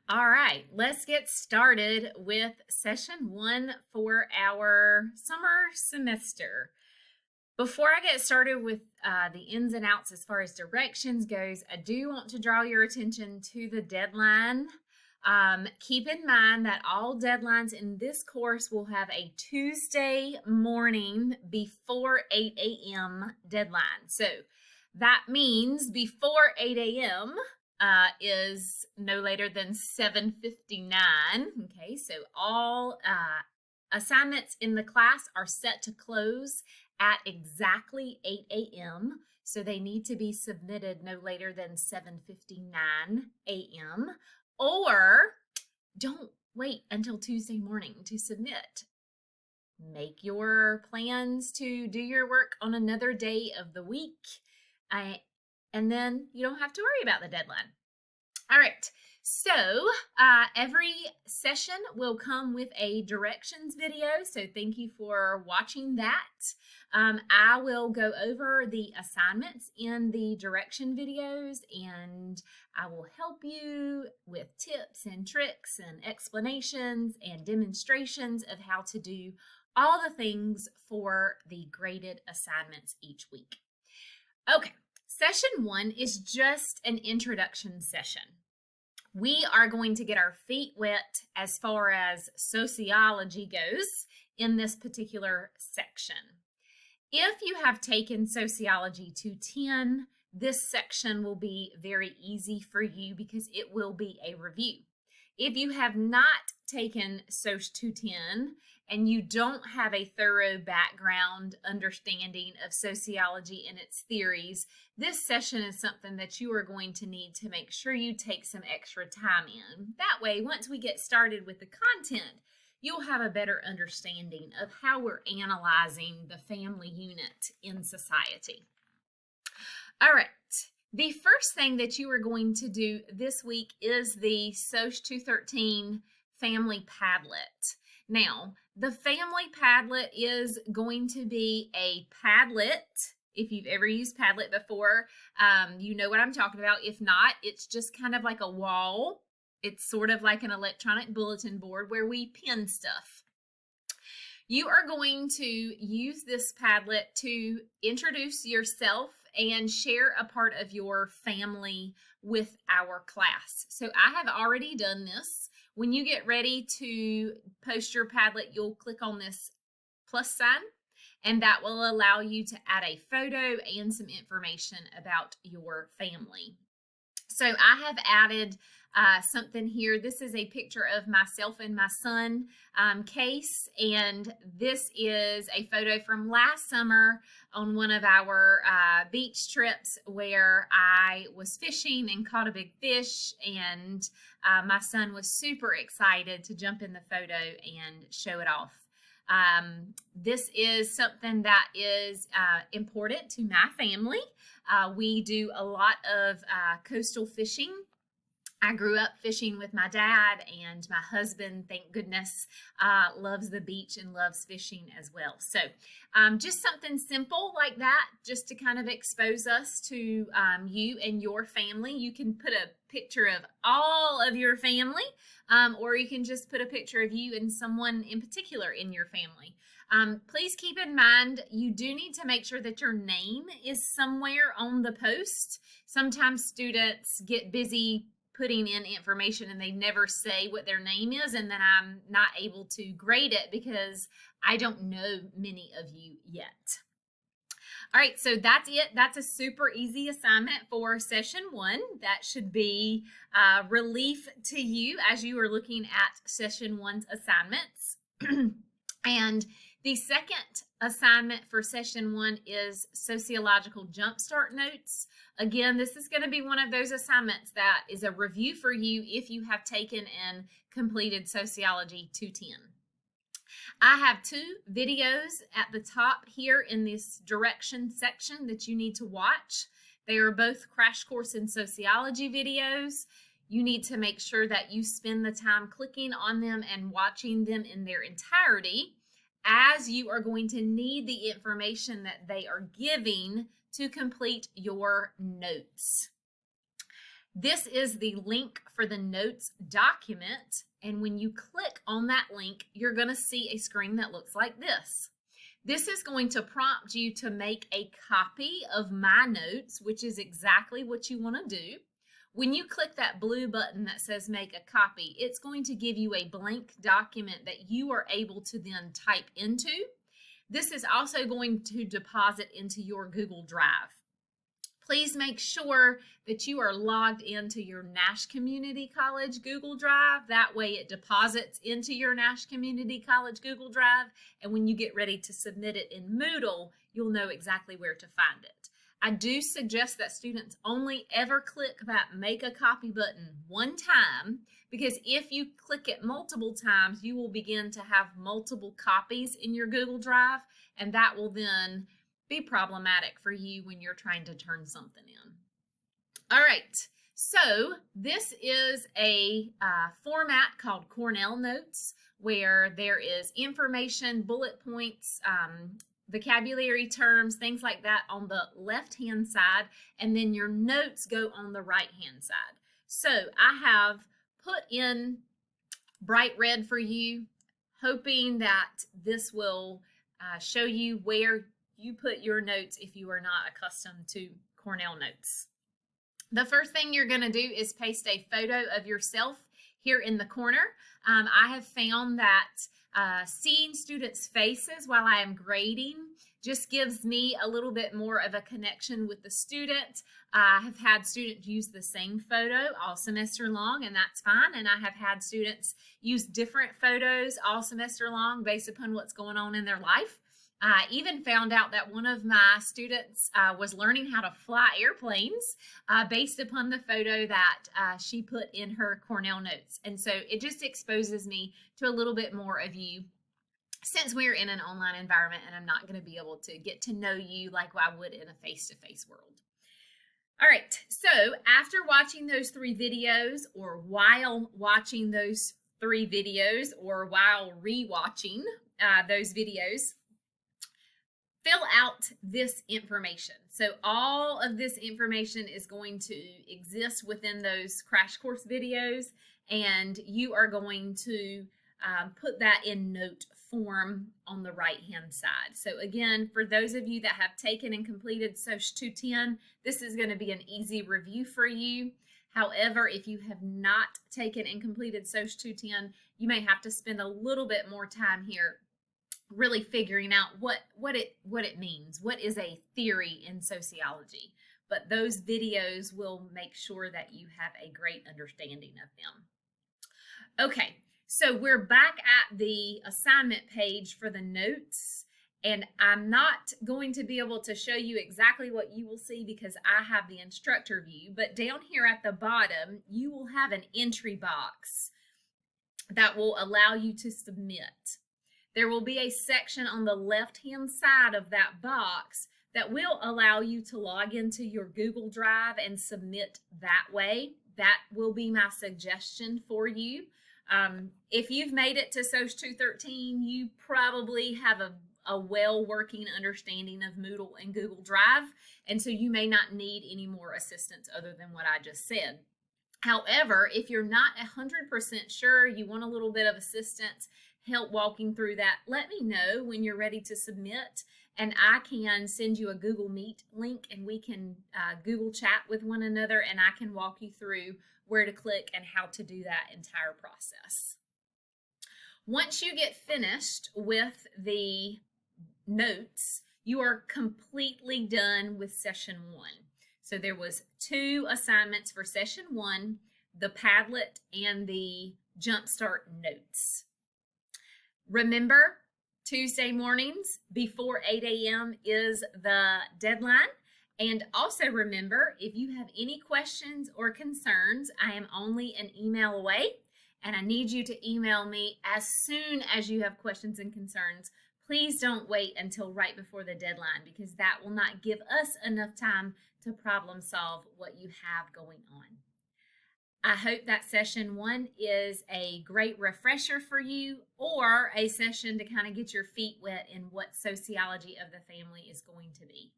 All right, let's get started with session one for our summer semester. Before I get started with the ins and outs as far as directions goes, I do want to draw your attention to the deadline. Keep in mind that all deadlines in this course will have a Tuesday morning before 8 a.m. deadline. So that means before 8 a.m. Is no later than 7:59. Okay, so all assignments in the class are set to close at exactly 8 a.m. So they need to be submitted no later than 7:59 a.m. Or don't wait until Tuesday morning to submit. Make your plans to do your work on another day of the week. And then you don't have to worry about the deadline. All right, so every session will come with a directions video, so thank you for watching that. I will go over the assignments in the direction videos, and I will help you with tips and tricks and explanations and demonstrations of how to do all the things for the graded assignments each week. Okay. Session one is just an introduction session. We are going to get our feet wet as far as sociology goes in this particular section. If you have taken Sociology 210, this section will be very easy for you because it will be a review. If you have not taken Soc 210 and you don't have a thorough background understanding of sociology and its theories, this session is something that you are going to need to make sure you take some extra time in. That way, once we get started with the content, you'll have a better understanding of how we're analyzing the family unit in society. All right. The first thing that you are going to do this week is the Soc 213 Family Padlet. Now, the Family Padlet is going to be a Padlet. If you've ever used Padlet before, you know what I'm talking about. If not, it's just kind of like a wall. It's sort of like an electronic bulletin board where we pin stuff. You are going to use this Padlet to introduce yourself and share a part of your family with our class. So I have already done this. When you get ready to post your Padlet, you'll click on this plus sign, and that will allow you to add a photo and some information about your family. So I have added something here. This is a picture of myself and my son, Case, and this is a photo from last summer on one of our beach trips where I was fishing and caught a big fish, and my son was super excited to jump in the photo and show it off. This is something that is important to my family. We do a lot of coastal fishing. I grew up fishing with my dad, and my husband, thank goodness, loves the beach and loves fishing as well. So just something simple like that, just to kind of expose us to you and your family. You can put a picture of all of your family, or you can just put a picture of you and someone in particular in your family. Please keep in mind, you do need to make sure that your name is somewhere on the post. Sometimes students get busy putting in information and they never say what their name is, and then I'm not able to grade it because I don't know many of you yet. All right, so that's it. That's a super easy assignment for session one. That should be relief to you as you are looking at session one's assignments. And the second assignment for session one is sociological jumpstart notes. Again, this is going to be one of those assignments that is a review for you if you have taken and completed Sociology 210. I have two videos at the top here in this direction section that you need to watch. They are both crash course in sociology videos. You need to make sure that you spend the time clicking on them and watching them in their entirety, as you are going to need the information that they are giving to complete your notes. This is the link for the notes document, and when you click on that link, you're going to see a screen that looks like this. This is going to prompt you to make a copy of my notes, which is exactly what you want to do. When you click that blue button that says make a copy, it's going to give you a blank document that you are able to then type into. This is also going to deposit into your Google Drive. Please make sure that you are logged into your Nash Community College Google Drive. That way it deposits into your Nash Community College Google Drive, and when you get ready to submit it in Moodle, you'll know exactly where to find it. I do suggest that students only ever click that make a copy button one time, because if you click it multiple times, you will begin to have multiple copies in your Google Drive, and that will then be problematic for you when you're trying to turn something in. All right, so this is a format called Cornell Notes, where there is information, bullet points, vocabulary terms, things like that on the left-hand side, and then your notes go on the right-hand side. So I have put in bright red for you, hoping that this will show you where you put your notes if you are not accustomed to Cornell Notes. The first thing you're going to do is paste a photo of yourself here in the corner. I have found that seeing students' faces while I am grading just gives me a little bit more of a connection with the student. I have had students use the same photo all semester long, and that's fine. And I have had students use different photos all semester long based upon what's going on in their life. I even found out that one of my students was learning how to fly airplanes based upon the photo that she put in her Cornell Notes. And so it just exposes me to a little bit more of you, since we're in an online environment and I'm not going to be able to get to know you like I would in a face-to-face world. All right, so after watching those 3 videos, or while watching those 3 videos, or while re-watching those videos, fill out this information. So all of this information is going to exist within those crash course videos, and you are going to put that in note form on the right hand side. So again, for those of you that have taken and completed SOC 210, this is going to be an easy review for you. However, if you have not taken and completed SOC 210, you may have to spend a little bit more time here really figuring out what it means. What is a theory in sociology? But those videos will make sure that you have a great understanding of them. Okay, so we're back at the assignment page for the notes, and I'm not going to be able to show you exactly what you will see because I have the instructor view, but down here at the bottom, you will have an entry box that will allow you to submit. There will be a section on the left-hand side of that box that will allow you to log into your Google Drive and submit that way. That will be my suggestion for you. If you've made it to SOC 213, you probably have a well-working understanding of Moodle and Google Drive, and so you may not need any more assistance other than what I just said. However, if you're not 100% sure, you want a little bit of assistance, help walking through that, let me know when you're ready to submit, and I can send you a Google Meet link, and we can Google chat with one another, and I can walk you through where to click and how to do that entire process. Once you get finished with the notes, you are completely done with session 1. So there was 2 assignments for session 1, the Padlet and the Jumpstart notes. Remember, Tuesday mornings before 8 a.m. is the deadline. And also remember, if you have any questions or concerns, I am only an email away, and I need you to email me as soon as you have questions and concerns. Please don't wait until right before the deadline, because that will not give us enough time to problem solve what you have going on. I hope that session 1 is a great refresher for you, or a session to kind of get your feet wet in what sociology of the family is going to be.